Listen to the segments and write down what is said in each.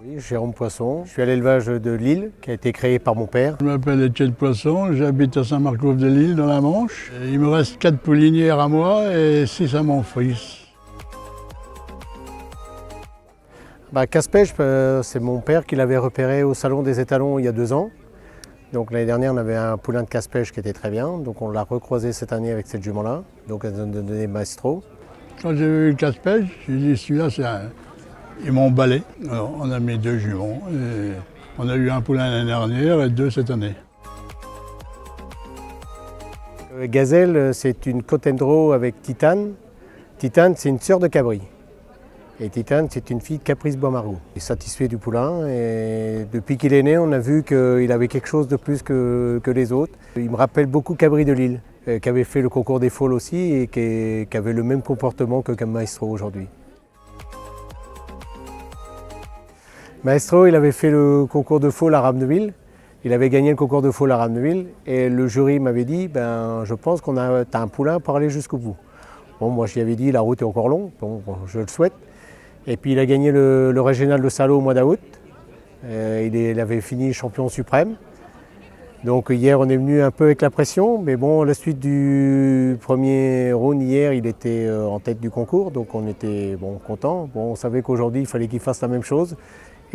Oui, Jérôme Poisson. Je suis à l'élevage de Lille, qui a été créé par mon père. Je m'appelle Étienne Poisson, j'habite à Saint-Marcouf-de-Lille, dans la Manche. Il me reste 4 poulinières à moi et 6 à mon fils. Casse-pêche, c'est mon père qui l'avait repéré au Salon des étalons il y a 2 ans. Donc l'année dernière, on avait un poulain de casse-pêche qui était très bien. Donc on l'a recroisé cette année avec cette jument-là. Donc elle nous a donné Maestro. Quand j'ai vu le casse-pêche, j'ai dit celui-là, ils m'ont emballé. Alors on a mis 2 juments. Et on a eu un poulain l'année dernière et 2 cette année. Gazelle, c'est une Côte Draw avec Titane. Titane, c'est une sœur de Cabri. Et Titane, c'est une fille de Caprice Boismarou. Il est satisfait du poulain et depuis qu'il est né, on a vu qu'il avait quelque chose de plus que les autres. Il me rappelle beaucoup Cabri de Lille, qui avait fait le concours des foals aussi et qui avait le même comportement que Maestro aujourd'hui. Maestro, il avait fait le concours de foal à Ramneville. Il avait gagné le concours de foal à Ramneville et le jury m'avait dit je pense qu'on a un poulain pour aller jusqu'au bout. Bon, moi je lui avais dit la route est encore longue, bon, je le souhaite. Et puis il a gagné le régional de Salò au mois d'août. Il avait fini champion suprême. Donc hier on est venu un peu avec la pression, mais bon, la suite du premier round hier, il était en tête du concours, donc on était contents. Bon, on savait qu'aujourd'hui il fallait qu'il fasse la même chose.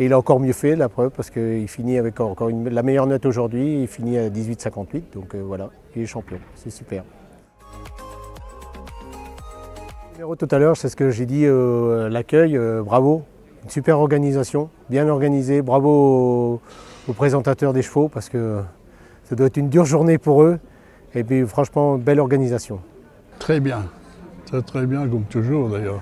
Et il a encore mieux fait, la preuve, parce qu'il finit avec encore la meilleure note aujourd'hui, il finit à 18,58, donc voilà, il est champion, c'est super. Tout à l'heure, c'est ce que j'ai dit, l'accueil, bravo, une super organisation, bien organisée, bravo aux présentateurs des chevaux parce que ça doit être une dure journée pour eux et puis franchement, belle organisation. Très bien, très bien comme toujours d'ailleurs.